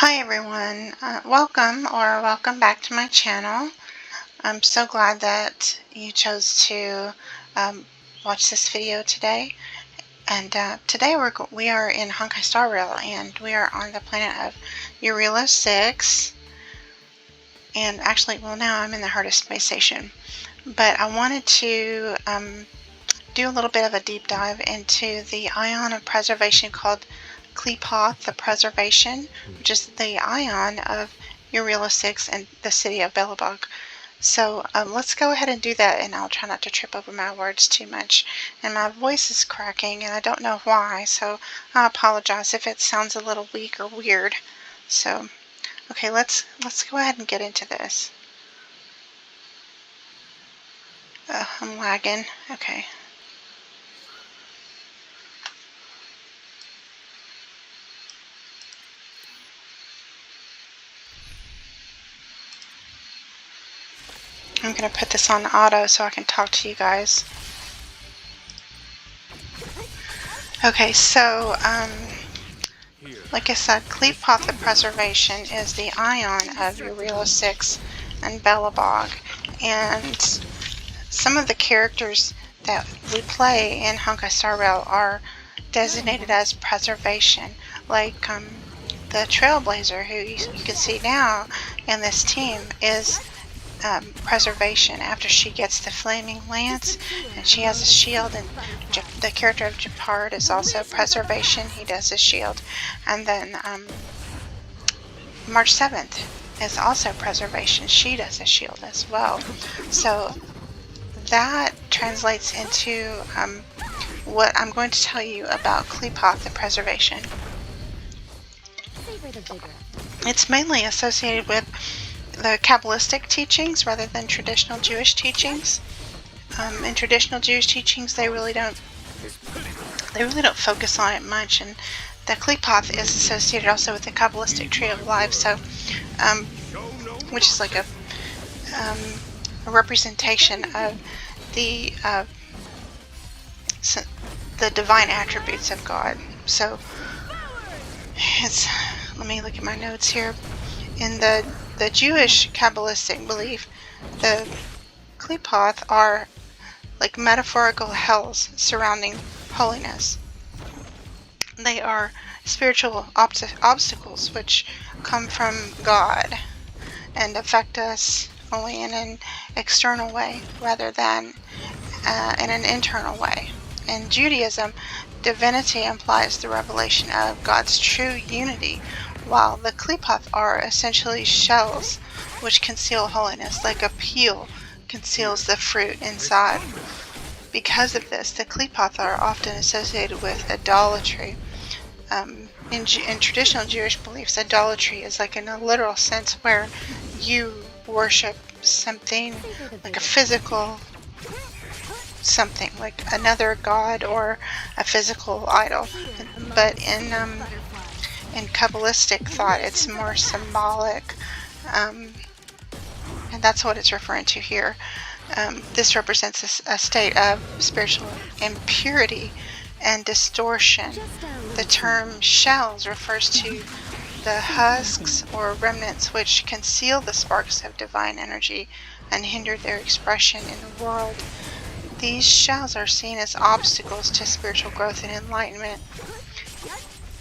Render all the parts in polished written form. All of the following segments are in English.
Hi everyone, welcome back to my channel. I'm so glad that you chose to watch this video today. And today we are in Honkai Star Rail, and we are on the planet of Rail-Qlipoth. And actually, well, now I'm in the hardest space station. But I wanted to do a little bit of a deep dive into the ion of preservation called Qlipoth, the preservation, which is the ion of Rail-Qlipoth and the city of Belobog. So let's go ahead and do that, and I'll try not to trip over my words too much. And my voice is cracking, and I don't know why, so I apologize if it sounds a little weak or weird. So, okay, let's go ahead and get into this. I'm lagging. Okay. I'm going to put this on auto so I can talk to you guys. Okay, so, like I said, Qlipoth the Preservation is the ion of Rail-Qlipoth and Belobog. And some of the characters that we play in Honkai Star Rail are designated as preservation, like the Trailblazer, who you can see now in this team, is preservation after she gets the flaming lance, and she has a shield. And the character of Japard is also preservation. He does his shield. And then March 7th is also preservation. She does a shield as well. So that translates into what I'm going to tell you about Qlipoth the preservation. It's mainly associated with the Kabbalistic teachings rather than traditional Jewish teachings. In traditional Jewish teachings, they really don't focus on it much, and the Qlipoth is associated also with the Kabbalistic tree of life, so which is like a representation of the divine attributes of God. So let me look at my notes here. In the Jewish Kabbalistic belief, the Qlipoth are like metaphorical hells surrounding holiness. They are spiritual obstacles which come from God and affect us only in an external way rather than in an internal way. In Judaism, divinity implies the revelation of God's true unity, while the Qlipoth are essentially shells which conceal holiness, like a peel conceals the fruit inside. Because of this, the Qlipoth are often associated with idolatry. In traditional Jewish beliefs, idolatry is like in a literal sense where you worship something like a physical something, like another god or a physical idol. But in Kabbalistic thought, it's more symbolic, and that's what it's referring to here. This represents a state of spiritual impurity and distortion. The term shells refers to the husks or remnants which conceal the sparks of divine energy and hinder their expression in the world. These shells are seen as obstacles to spiritual growth and enlightenment.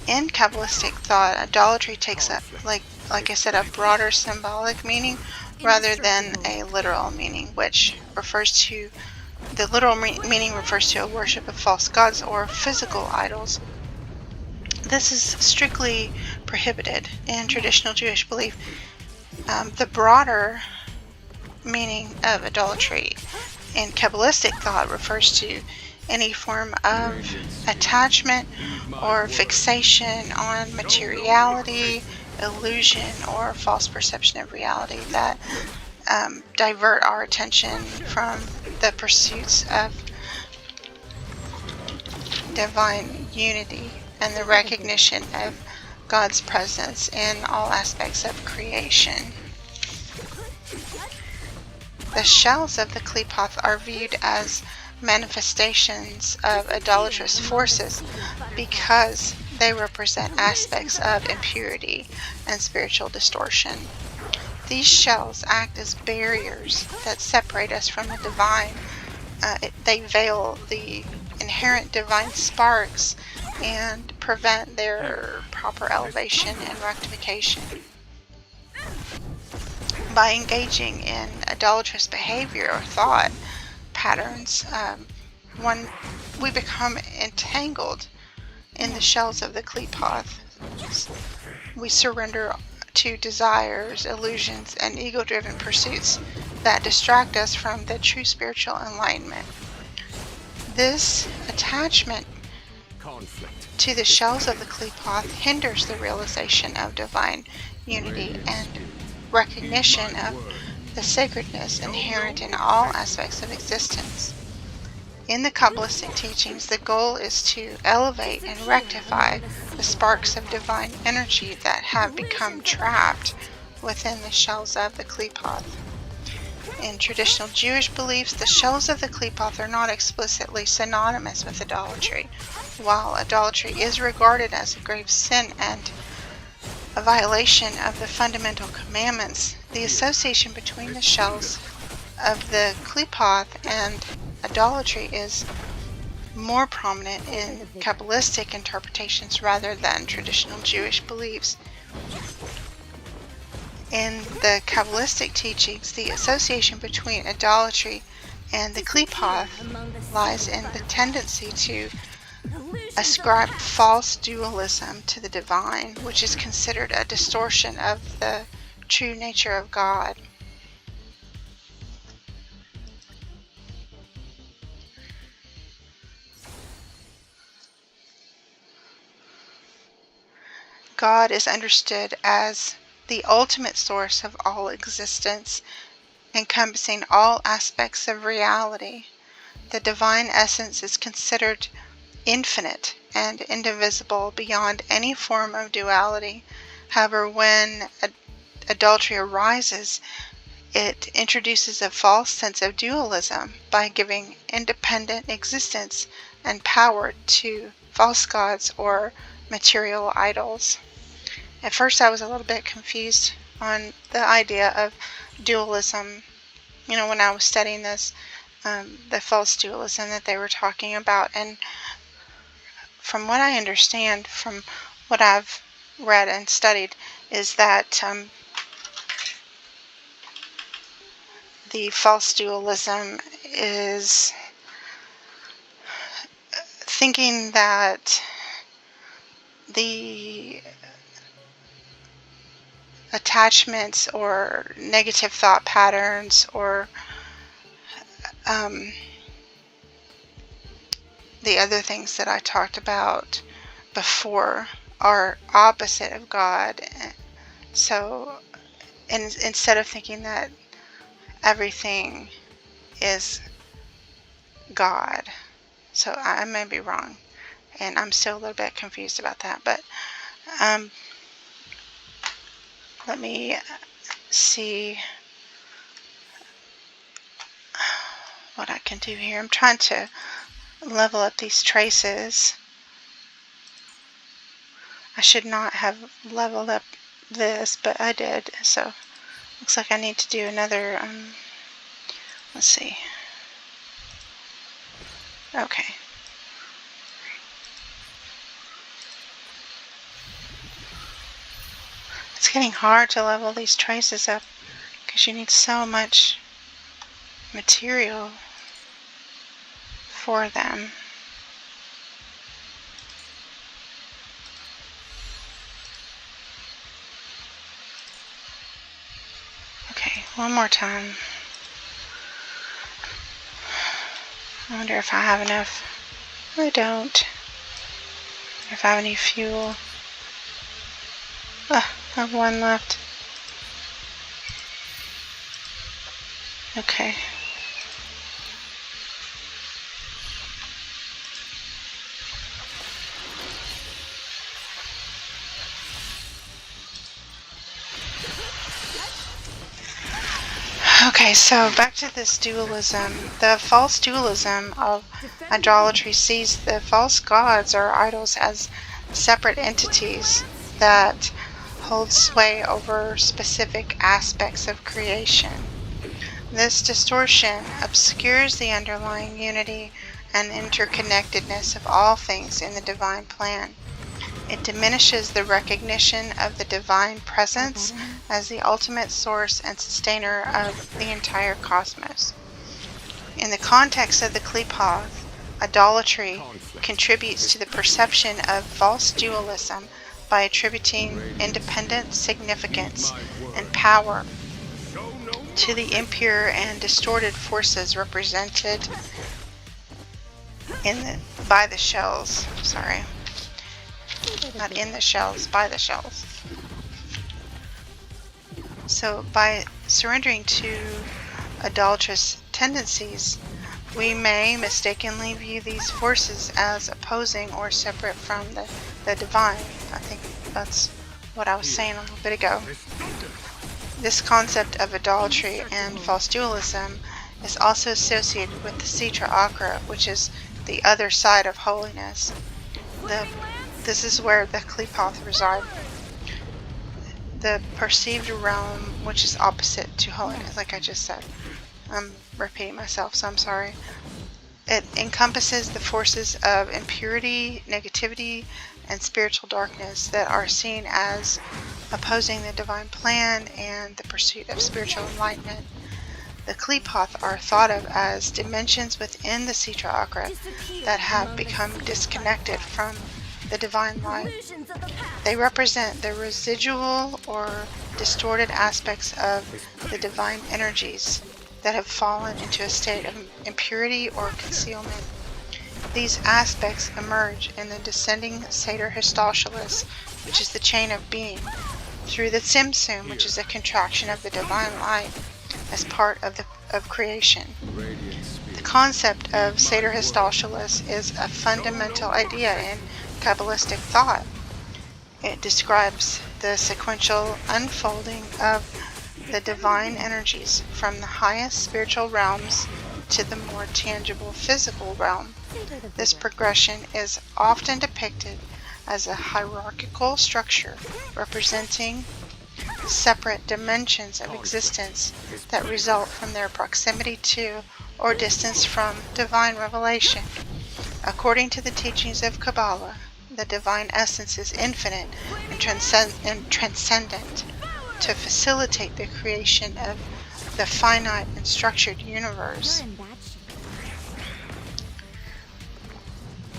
In Kabbalistic thought, idolatry takes up, like I said, a broader symbolic meaning rather than a literal meaning, which refers to the literal meaning refers to a worship of false gods or physical idols. This is strictly prohibited in traditional Jewish belief. The broader meaning of idolatry in Kabbalistic thought refers to any form of attachment or fixation on materiality, illusion, or false perception of reality that divert our attention from the pursuits of divine unity and the recognition of God's presence in all aspects of creation. The shells of the Qlipoth are viewed as manifestations of idolatrous forces because they represent aspects of impurity and spiritual distortion. These shells act as barriers that separate us from the divine. They veil the inherent divine sparks and prevent their proper elevation and rectification. By engaging in idolatrous behavior or thought patterns, we become entangled in the shells of the Qlipoth. We surrender to desires, illusions, and ego-driven pursuits that distract us from the true spiritual enlightenment. This attachment to the shells of the Qlipoth hinders the realization of divine unity and recognition of the sacredness inherent in all aspects of existence. In the Kabbalistic teachings, the goal is to elevate and rectify the sparks of divine energy that have become trapped within the shells of the Qlipoth. In traditional Jewish beliefs, the shells of the Qlipoth are not explicitly synonymous with idolatry. While idolatry is regarded as a grave sin and a violation of the fundamental commandments, the association between the shells of the Qlipoth and idolatry is more prominent in Kabbalistic interpretations rather than traditional Jewish beliefs. In the Kabbalistic teachings, the association between idolatry and the Qlipoth lies in the tendency to ascribe false dualism to the divine, which is considered a distortion of the true nature of God. God is understood as the ultimate source of all existence, encompassing all aspects of reality. The divine essence is considered infinite and indivisible beyond any form of duality. However, when adultery arises, it introduces a false sense of dualism by giving independent existence and power to false gods or material idols. At first I was a little bit confused on the idea of dualism, when I was studying this, the false dualism that they were talking about. And from what I understand, from what I've read and studied, is that the false dualism is thinking that the attachments or negative thought patterns or the other things that I talked about before are opposite of God. So instead of thinking that everything is God, so I may be wrong, and I'm still a little bit confused about that, but let me see what I can do here. I'm trying to level up these traces. I should not have leveled up this, but I did, so looks like I need to do another, let's see. Okay. It's getting hard to level these traces up because you need so much material for them. Okay, one more time. I wonder if I have enough. I don't. If I have any fuel. I have one left. Okay. Okay, so back to this dualism. The false dualism of idolatry sees the false gods or idols as separate entities that hold sway over specific aspects of creation. This distortion obscures the underlying unity and interconnectedness of all things in the divine plan. It diminishes the recognition of the divine presence as the ultimate source and sustainer of the entire cosmos. In the context of the Qlipoth, idolatry contributes to the perception of false dualism by attributing independent significance and power to the impure and distorted forces represented by the shells. Sorry. Not in the shells, by the shells. So by surrendering to idolatrous tendencies, we may mistakenly view these forces as opposing or separate from the divine. I think that's what I was saying a little bit ago. This concept of idolatry and false dualism is also associated with the Sitra Akra, which is the other side of holiness. This is where the Qlipoth reside. The perceived realm, which is opposite to holiness, like I just said. I'm repeating myself, so I'm sorry. It encompasses the forces of impurity, negativity, and spiritual darkness that are seen as opposing the divine plan and the pursuit of spiritual enlightenment. The Qlipoth are thought of as dimensions within the Sitra Akra that have become disconnected from the divine light. They represent the residual or distorted aspects of the divine energies that have fallen into a state of impurity or concealment. These aspects emerge in the descending Seder Histoshelus, which is the chain of being, through the Tzimtzum, which is a contraction of the divine light, as part of creation. The concept of Seder Histoshelus is a fundamental idea in Kabbalistic thought. It describes the sequential unfolding of the divine energies from the highest spiritual realms to the more tangible physical realm. This progression is often depicted as a hierarchical structure representing separate dimensions of existence that result from their proximity to or distance from divine revelation. According to the teachings of Kabbalah, the divine essence is infinite and transcendent to facilitate the creation of the finite and structured universe.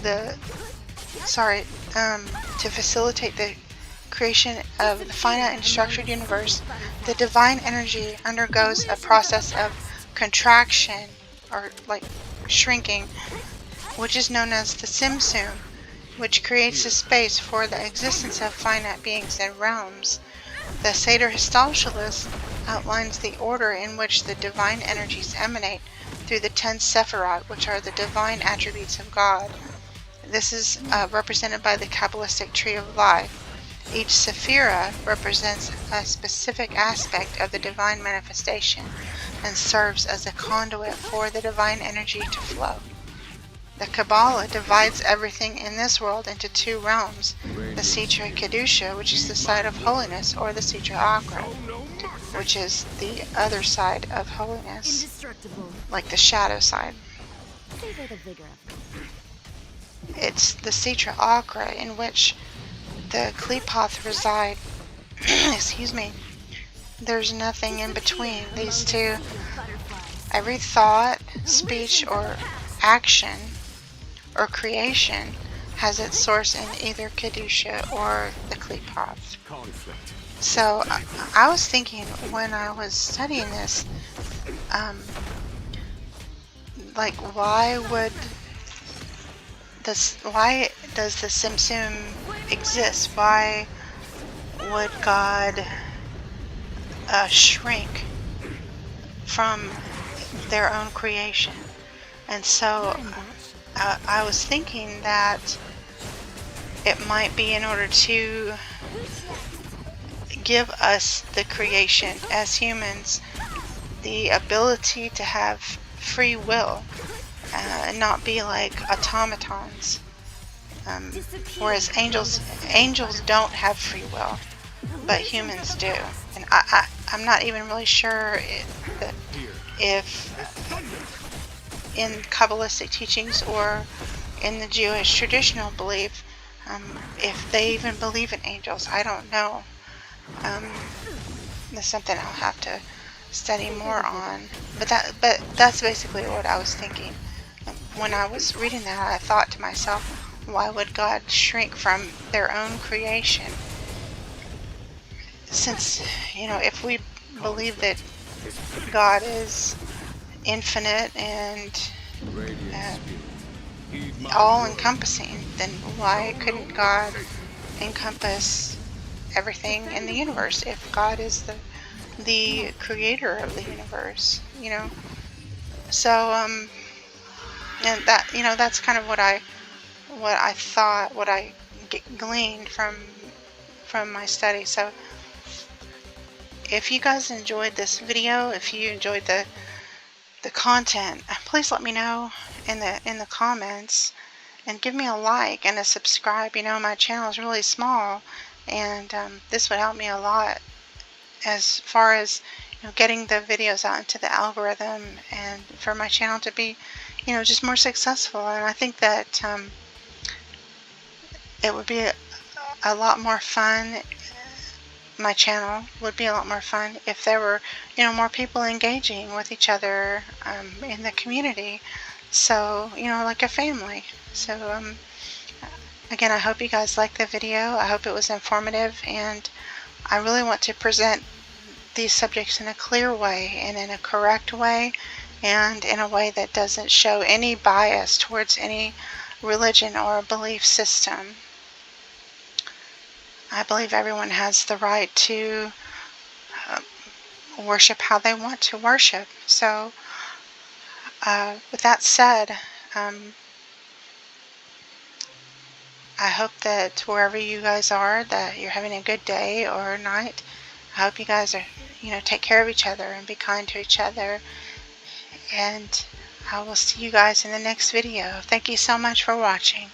To facilitate the creation of the finite and structured universe, the divine energy undergoes a process of contraction, or like shrinking, which is known as the Tzimtzum, which creates a space for the existence of finite beings and realms. The Seder Histoshelus outlines the order in which the divine energies emanate through the 10 Sephirot, which are the divine attributes of God. This is represented by the Kabbalistic tree of life. Each Sephira represents a specific aspect of the divine manifestation and serves as a conduit for the divine energy to flow. The Kabbalah divides everything in this world into 2 realms, the Sitra Kedusha, which is the side of holiness, or the Sitra Akra, which is the other side of holiness, like the shadow side. It's the Sitra Akra in which the Qlipoth reside. Excuse me. There's nothing in between these two. Every thought, speech, or action or creation has its source in either Kedusha or the Qlipoth. So I was thinking when I was studying this, like why does the Tzimtzum exist? Why would God shrink from their own creation? And so I was thinking that it might be in order to give us, the creation as humans, the ability to have free will and not be like automatons. Whereas angels don't have free will, but humans do. And I'm not even really sure if in Kabbalistic teachings or in the Jewish traditional belief, if they even believe in angels. I don't know. That's something I'll have to study more on. But that's basically what I was thinking. When I was reading that, I thought to myself, why would God shrink from their own creation? Since, if we believe that God is infinite and all-encompassing, then why couldn't God encompass everything in the universe if God is the creator of the universe? So and that that's kind of what I thought, what I gleaned from my study. So if you guys enjoyed this video, if you enjoyed the content, please let me know in the comments, and give me a like and a subscribe. My channel is really small, and this would help me a lot as far as getting the videos out into the algorithm, and for my channel to be just more successful. And I think that it would be a lot more fun. My channel would be a lot more fun if there were more people engaging with each other in the community, so like a family. So again, I hope you guys liked the video. I hope it was informative, and I really want to present these subjects in a clear way and in a correct way, and in a way that doesn't show any bias towards any religion or belief system. I believe everyone has the right to worship how they want to worship. So with that said, I hope that wherever you guys are, that you're having a good day or night. I hope you guys are, take care of each other and be kind to each other. And I will see you guys in the next video. Thank you so much for watching.